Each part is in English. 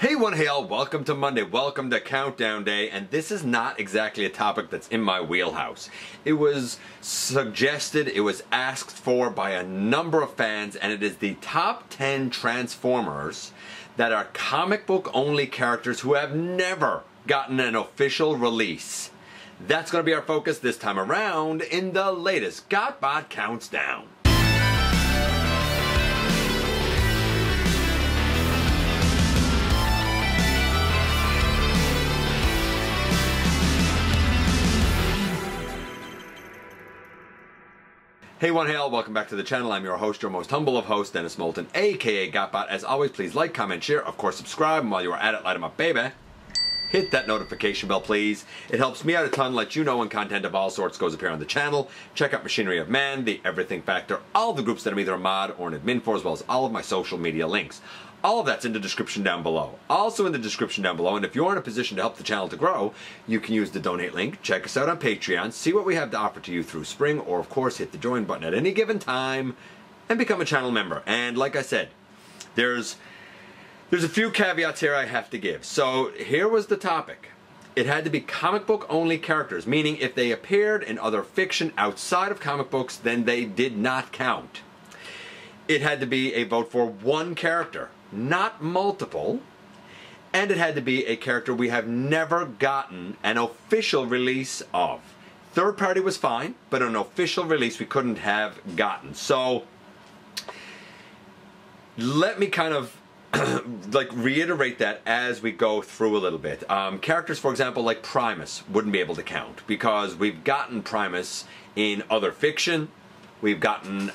Hey one, hey all, welcome to Monday, welcome to Countdown Day, and this is not exactly a topic that's in my wheelhouse. It was suggested, it was asked for by a number of fans, and it is the top 10 Transformers that are comic book only characters who have never gotten an official release. That's going to be our focus this time around in the latest GotBot Counts Down. Hey one, hey all, welcome back to the channel. I'm your host, your most humble of hosts, Dennis Moulton, aka GotBot. As always, please like, comment, share, of course subscribe, and while you are at it, light 'em up, baby. Hit that notification bell, please. It helps me out a ton, let you know when content of all sorts goes up here on the channel. Check out Machinery of Man, The Everything Factor, all the groups that I'm either a mod or an admin for, as well as all of my social media links. All of that's in the description down below. Also in the description down below, and if you're in a position to help the channel to grow, you can use the donate link, check us out on Patreon, see what we have to offer to you through spring, or of course hit the join button at any given time, and become a channel member. And like I said, there's a few caveats here I have to give. So here was the topic. It had to be comic book only characters, meaning if they appeared in other fiction outside of comic books, then they did not count. It had to be a vote for one character, not multiple, and it had to be a character we have never gotten an official release of. Third party was fine, but an official release we couldn't have gotten. So let me kind of like reiterate that as we go through a little bit. Characters, for example, like Primus wouldn't be able to count because we've gotten Primus in other fiction. We've gotten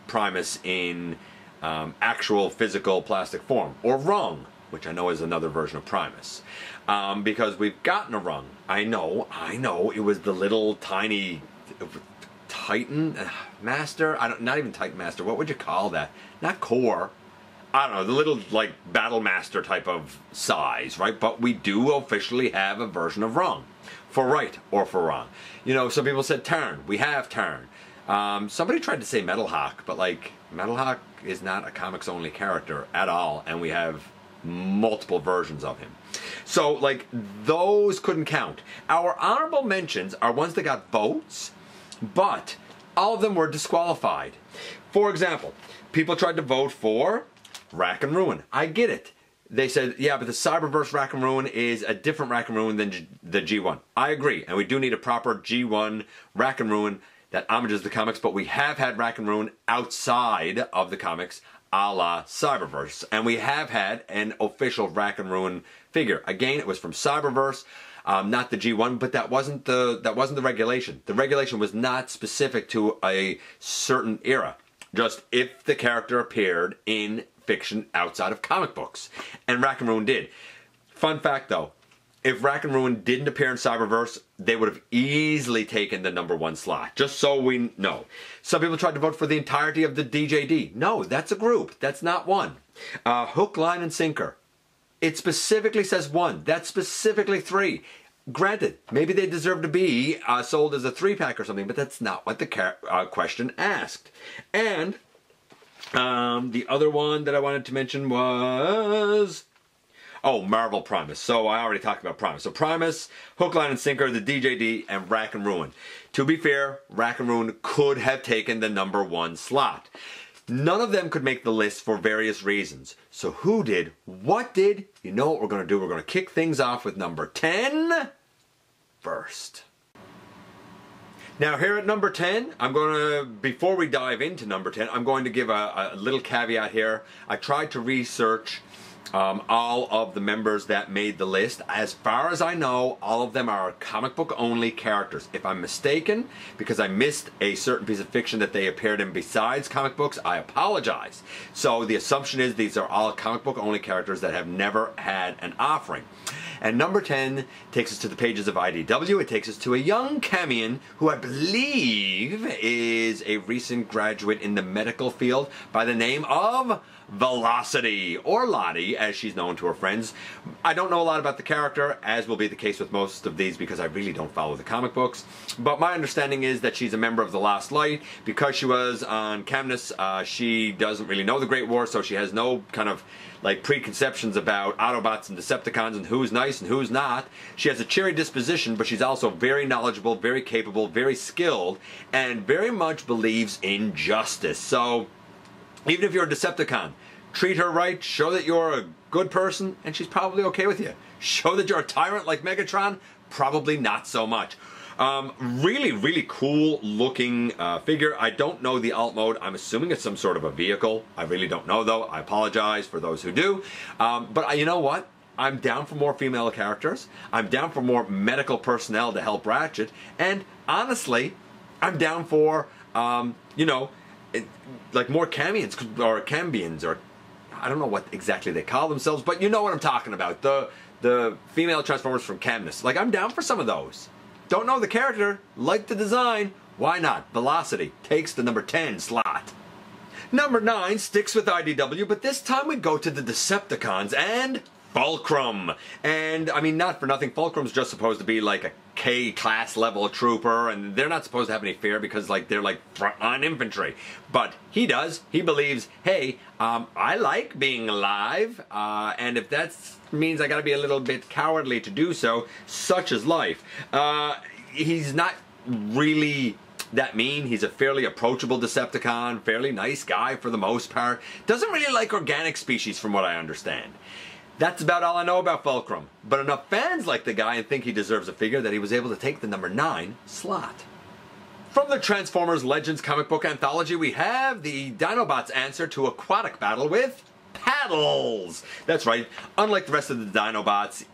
Primus in actual physical plastic form, or Rung, which I know is another version of Primus, because we've gotten a Rung. I know, it was the little tiny Titan Master. Not even Titan Master. What would you call that? Not core. I don't know, the little like Battle Master type of size, right? But we do officially have a version of Rung, for right or for wrong. You know, some people said Tarn. We have Tarn. Somebody tried to say Metal Hawk, but like Metal Hawk is not a comics only character at all, and we have multiple versions of him. So like those couldn't count. Our honorable mentions are ones that got votes, but all of them were disqualified. For example, people tried to vote for Rack and Ruin. I get it. They said, yeah, but the Cyberverse Rack and Ruin is a different Rack and Ruin than the G1. I agree, and we do need a proper G1 Rack and Ruin that homages the comics, but we have had Rack and Ruin outside of the comics, a la Cyberverse, and we have had an official Rack and Ruin figure. Again, it was from Cyberverse, not the G1, but that wasn't the regulation. The regulation was not specific to a certain era. Just if the character appeared in fiction outside of comic books, and Rack and Ruin did. Fun fact though, if Rack and Ruin didn't appear in Cyberverse, they would have easily taken the #1 slot, just so we know. Some people tried to vote for the entirety of the DJD. No, that's a group, that's not one. Hook, line, and sinker. It specifically says one, that's specifically 3. Granted, maybe they deserve to be sold as a 3-pack or something, but that's not what the question asked. And the other one that I wanted to mention was, oh, Marvel Primus. So I already talked about Primus. So Primus, Hook, Line, and Sinker, the DJD, and Rack and Ruin. To be fair, Rack and Ruin could have taken the #1 slot. None of them could make the list for various reasons. So who did? What did? You know what we're going to do? We're going to kick things off with number 10 first. Now here at number 10, I'm going to, before we dive into number 10, I'm going to give a little caveat here. I tried to research all of the members that made the list. As far as I know, all of them are comic book only characters. If I'm mistaken, because I missed a certain piece of fiction that they appeared in besides comic books, I apologize. So the assumption is these are all comic book only characters that have never had an offering. And number 10 takes us to the pages of IDW. It takes us to a young Camion who I believe is a recent graduate in the medical field by the name of Velocity, or Lottie, as she's known to her friends. I don't know a lot about the character, as will be the case with most of these because I really don't follow the comic books. But my understanding is that she's a member of the Last Light. Because she was on Camnus, she doesn't really know the Great War, so she has no kind of like preconceptions about Autobots and Decepticons and who's nice and who's not. She has a cheery disposition, but she's also very knowledgeable, very capable, very skilled, and very much believes in justice. So even if you're a Decepticon, treat her right, show that you're a good person, and she's probably okay with you. Show that you're a tyrant like Megatron, probably not so much. Really, really cool looking figure. I don't know the alt mode. I'm assuming it's some sort of a vehicle. I really don't know though. I apologize for those who do. But you know what? I'm down for more female characters. I'm down for more medical personnel to help Ratchet. And honestly, I'm down for, you know, like more Cambions, or Cambians, or I don't know what exactly they call themselves, but you know what I'm talking about. The female Transformers from Camnus. Like, I'm down for some of those. Don't know the character, like the design, why not? Velocity takes the number 10 slot. Number 9 sticks with IDW, but this time we go to the Decepticons and Fulcrum. And I mean, not for nothing, Fulcrum's just supposed to be like a K-class level trooper, and they're not supposed to have any fear because like they're like front-line infantry. But he does. He believes, hey, I like being alive, and if that means I gotta be a little bit cowardly to do so, such is life. He's not really that mean. He's a fairly approachable Decepticon, fairly nice guy for the most part. Doesn't really like organic species from what I understand. That's about all I know about Fulcrum, but enough fans like the guy and think he deserves a figure that he was able to take the number 9 slot. From the Transformers Legends comic book anthology, we have the Dinobots' answer to aquatic battle with Paddles. That's right, unlike the rest of the Dinobots,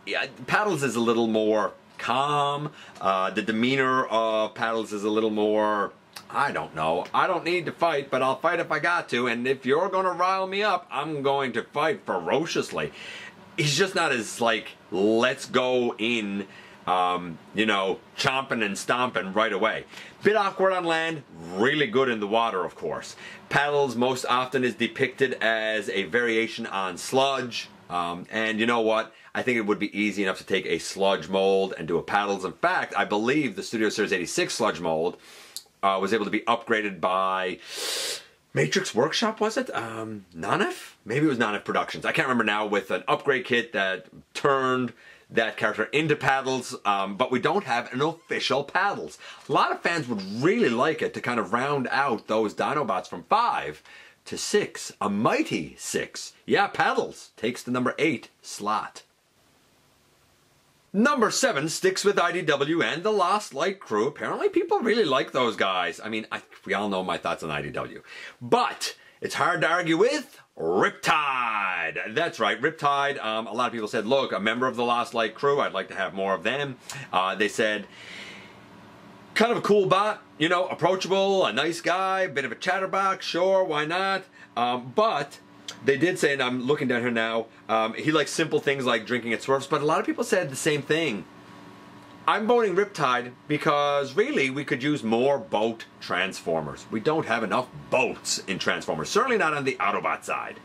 Paddles is a little more calm. The demeanor of Paddles is a little more, I don't know. I don't need to fight, but I'll fight if I got to, and if you're going to rile me up, I'm going to fight ferociously. He's just not as, like, let's go in, you know, chomping and stomping right away. Bit awkward on land, really good in the water, of course. Paddles most often is depicted as a variation on Sludge, and you know what? I think it would be easy enough to take a Sludge mold and do a Paddles. In fact, I believe the Studio Series 86 Sludge mold was able to be upgraded by Matrix Workshop, was it? Nanef? Maybe it was Nanef Productions. I can't remember now, with an upgrade kit that turned that character into Paddles, but we don't have an official Paddles. A lot of fans would really like it to kind of round out those Dinobots from 5 to 6. A mighty 6. Yeah, Paddles takes the number 8 slot. Number 7 sticks with IDW and the Lost Light crew. Apparently people really like those guys. I mean, we all know my thoughts on IDW. But it's hard to argue with Riptide. That's right, Riptide. A lot of people said, look, a member of the Lost Light crew, I'd like to have more of them. They said, kind of a cool bot, you know, approachable, a nice guy, bit of a chatterbox, sure, why not? But they did say, and I'm looking down here now, he likes simple things like drinking at Swerves, but a lot of people said the same thing. I'm voting Riptide because really we could use more boat Transformers. We don't have enough boats in Transformers, certainly not on the Autobot side.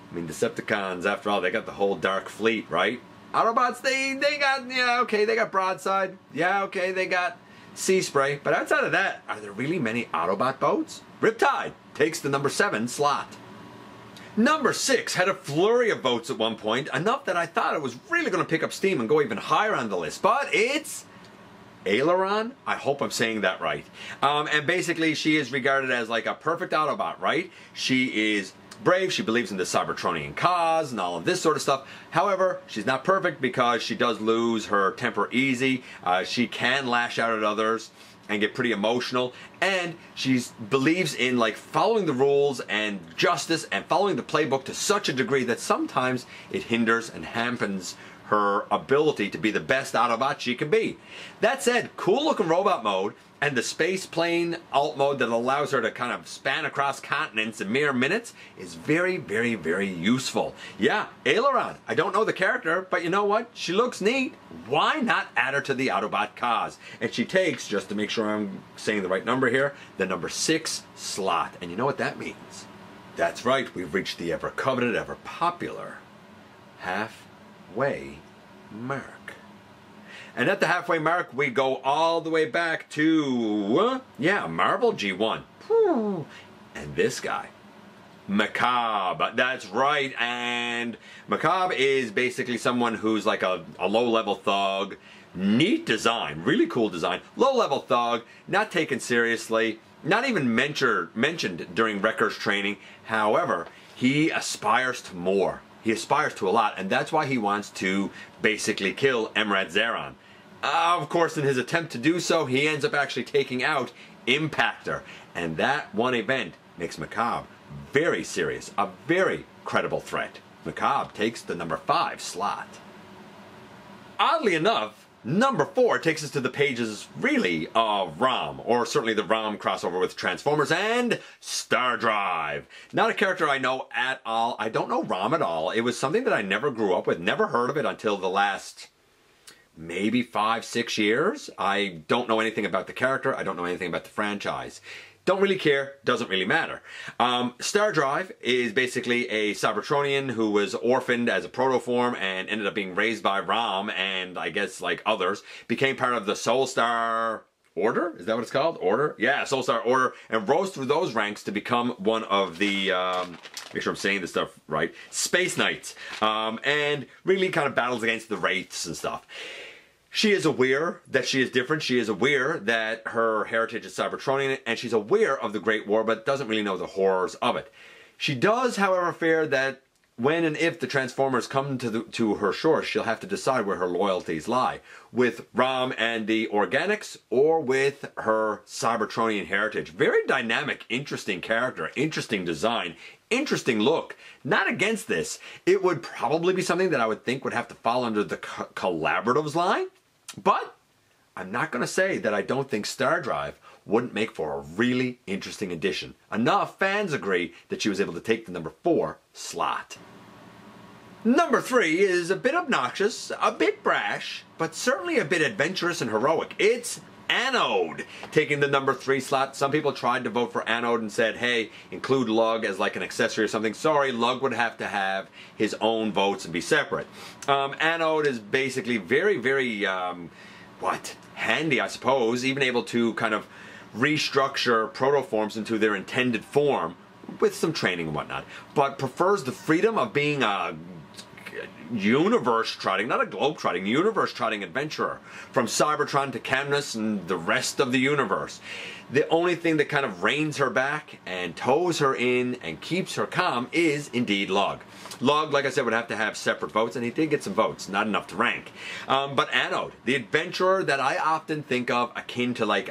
I mean, Decepticons, after all, they got the whole Dark Fleet, right? Autobots, they got, yeah, okay, they got Broadside. Yeah, okay, they got Sea Spray. But outside of that, are there really many Autobot boats? Riptide takes the number 7 slot. Number 6 had a flurry of votes at one point, enough that I thought it was really going to pick up steam and go even higher on the list. But it's Aeron. I hope I'm saying that right. And basically, she is regarded as like a perfect Autobot, right? She is brave, she believes in the Cybertronian cause and all of this sort of stuff. However, she's not perfect because she does lose her temper easy. She can lash out at others and get pretty emotional, and she believes in like following the rules and justice and following the playbook to such a degree that sometimes it hinders and hampers her ability to be the best Autobot she can be. That said, cool looking robot mode and the space plane alt mode that allows her to kind of span across continents in mere minutes is very, very, very useful. Yeah, Aeron, I don't know the character, but you know what? She looks neat. Why not add her to the Autobot cause? And she takes, just to make sure I'm saying the right number here, the number 6 slot. And you know what that means? That's right, we've reached the ever coveted, ever popular halfway mark. And at the halfway mark, we go all the way back to, Marvel G1. And this guy, Maob. That's right, and Maob is basically someone who's like a low-level thug. Neat design, really cool design. Low-level thug, not taken seriously, not even mentioned during Wrecker's training. However, he aspires to more. He aspires to a lot, and that's why he wants to basically kill Emrad's Aeron. Of course, in his attempt to do so, he ends up actually taking out Impactor, and that one event makes Maob very serious, a very credible threat. Maob takes the number 5 slot. Oddly enough, number 4 takes us to the pages, really, of ROM, or certainly the ROM crossover with Transformers and Star Drive. Not a character I know at all. I don't know ROM at all. It was something that I never grew up with, never heard of it until the last maybe 5-6 years. I don't know anything about the character. I don't know anything about the franchise. Don't really care, doesn't really matter. Star Drive is basically a Cybertronian who was orphaned as a protoform and ended up being raised by Rom and I guess like others, became part of the Soulstar Order? Is that what it's called? Order? Yeah, Soulstar Order, and rose through those ranks to become one of the, make sure I'm saying this stuff right, Space Knights, and really kind of battles against the Wraiths and stuff. She is aware that she is different. She is aware that her heritage is Cybertronian, and she's aware of the Great War, but doesn't really know the horrors of it. She does, however, fear that when and if the Transformers come to her shore, she'll have to decide where her loyalties lie, with Rom and the Organics, or with her Cybertronian heritage. Very dynamic, interesting character, interesting design, interesting look. Not against this. It would probably be something that I would think would have to fall under the collaboratives line. But I'm not going to say that I don't think Star Drive wouldn't make for a really interesting addition. Enough fans agree that she was able to take the number 4 slot. Number 3 is a bit obnoxious, a bit brash, but certainly a bit adventurous and heroic. It's Anode, taking the number 3 slot. Some people tried to vote for Anode and said, hey, include Lug as like an accessory or something. Sorry, Lug would have to have his own votes and be separate. Anode is basically very, very, handy, I suppose, even able to kind of restructure protoforms into their intended form with some training and whatnot, but prefers the freedom of being a universe-trotting, not a globe-trotting, universe-trotting adventurer, from Cybertron to Camnus and the rest of the universe. The only thing that kind of reins her back and tows her in and keeps her calm is indeed Lug. Lug, like I said, would have to have separate votes, and he did get some votes, not enough to rank. But Anode, the adventurer that I often think of akin to like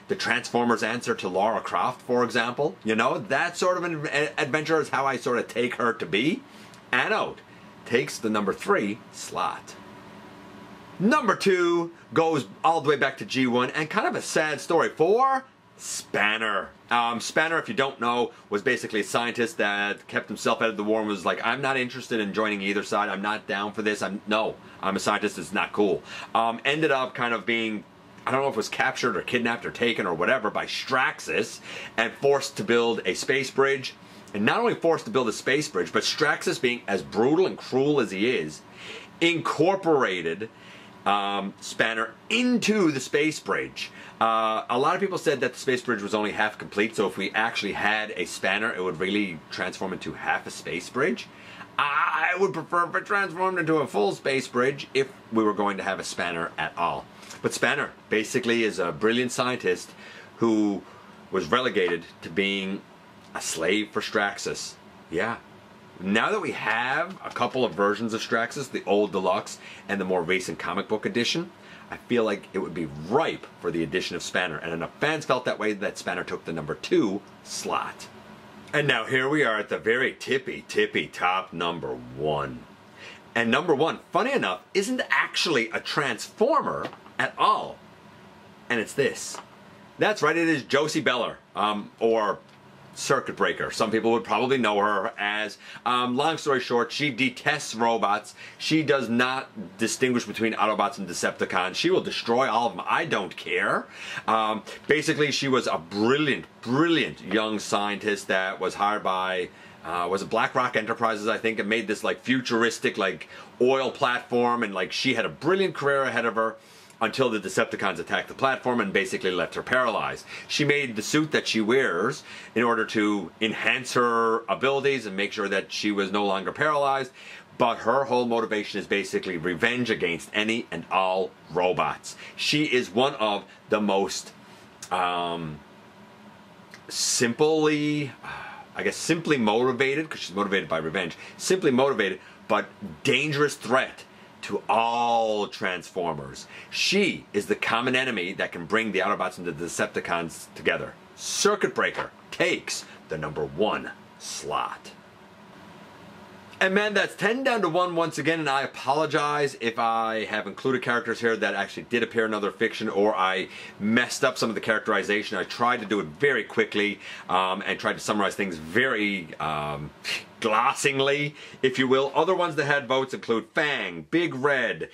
the Transformers answer to Lara Croft, for example. You know, that sort of an adventurer is how I sort of take her to be. Anode takes the number 3 slot. Number 2 goes all the way back to G1, and kind of a sad story for Spanner. Spanner, if you don't know, was basically a scientist that kept himself out of the war and was like, I'm not interested in joining either side. I'm not down for this. I'm a scientist. It's not cool. Ended up kind of being, I don't know if it was captured or kidnapped or taken or whatever, by Straxus and forced to build a space bridge. And not only forced to build a space bridge, but Straxus, being as brutal and cruel as he is, incorporated Spanner into the space bridge. A lot of people said that the space bridge was only half complete, so if we actually had a Spanner, it would really transform into half a space bridge. I would prefer if it transformed into a full space bridge if we were going to have a Spanner at all. But Spanner basically is a brilliant scientist who was relegated to being a slave for Straxus. Yeah. Now that we have a couple of versions of Straxus, the old deluxe and the more recent comic book edition, I feel like it would be ripe for the addition of Spanner, and enough fans felt that way that Spanner took the number 2 slot. And now here we are at the very tippy top number 1. And number 1, funny enough, isn't actually a Transformer at all. And it's this. That's right, it is Josie Beller, or Circuit Breaker. Some people would probably know her as. Long story short, she detests robots. She does not distinguish between Autobots and Decepticons. She will destroy all of them. I don't care. Basically, she was a brilliant young scientist that was hired by was it BlackRock Enterprises, I think, and made this like futuristic like oil platform, and like she had a brilliant career ahead of her until the Decepticons attacked the platform and basically left her paralyzed. She made the suit that she wears in order to enhance her abilities and make sure that she was no longer paralyzed, but her whole motivation is basically revenge against any and all robots. She is one of the most simply motivated, because she's motivated by revenge, simply motivated, but dangerous threat to all Transformers. She is the common enemy that can bring the Autobots and the Decepticons together. Circuit Breaker takes the #1 slot. And man, that's 10 down to 1 once again, and I apologize if I have included characters here that actually did appear in other fiction, or I messed up some of the characterization. I tried to do it very quickly and tried to summarize things very glossingly, if you will. Other ones that had votes include Fang, Big Red,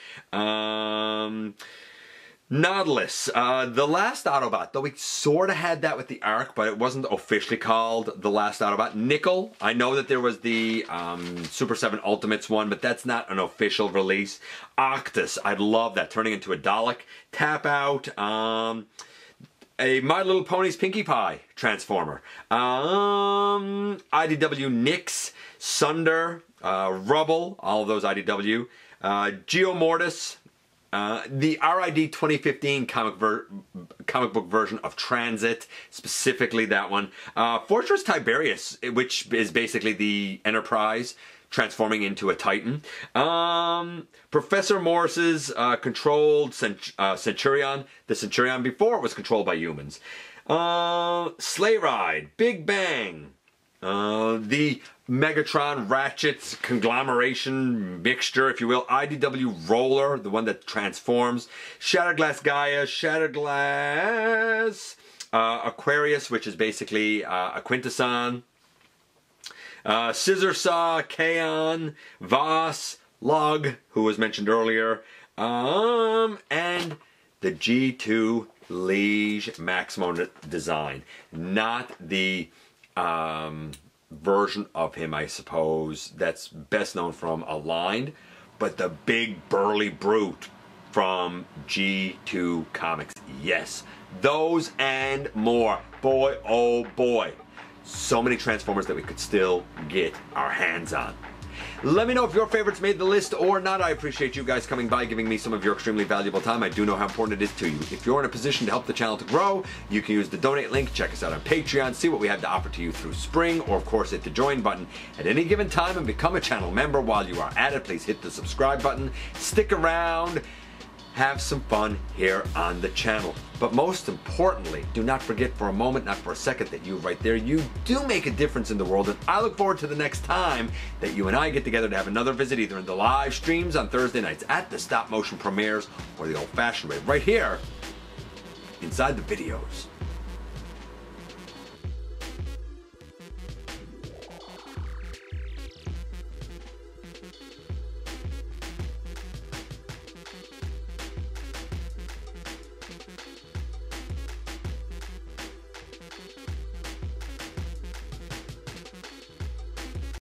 Nautilus, The Last Autobot, though we sort of had that with the Ark, but it wasn't officially called The Last Autobot. Nickel, I know that there was the Super 7 Ultimates one, but that's not an official release. Octus, I'd love that, turning into a Dalek. Tap Out, a My Little Pony's Pinkie Pie Transformer. IDW Nyx, Sunder, Rubble, all of those IDW. Geomortis, the RID 2015 comic book version of Transit, specifically that one. Fortress Tiberius, which is basically the Enterprise transforming into a Titan. Professor Morris's controlled Centurion, the Centurion before it was controlled by humans. Sleigh Ride, Big Bang, the Megatron Ratchet conglomeration mixture, if you will. IDW Roller, the one that transforms. Shatterglass Gaia, Shatterglass Aquarius, which is basically a Quintesson. Scissor Saw, Kaon, Vos, Lug, who was mentioned earlier, and the G2 Liege Maximum design. Not the version of him, I suppose, that's best known from Aligned, but the big burly brute from G2 Comics. Yes, those and more. Boy, oh boy. So many Transformers that we could still get our hands on. Let me know if your favorites made the list or not. I appreciate you guys coming by, giving me some of your extremely valuable time. I do know how important it is to you. If you're in a position to help the channel to grow, you can use the donate link, check us out on Patreon, see what we have to offer to you through Spring, or of course hit the join button at any given time and become a channel member. While you are at it, please hit the subscribe button, stick around, have some fun here on the channel. But most importantly, do not forget for a moment, not for a second, that you right there, you do make a difference in the world, and I look forward to the next time that you and I get together to have another visit, either in the live streams on Thursday nights, at the stop motion premieres, or the old-fashioned way, right here inside the videos.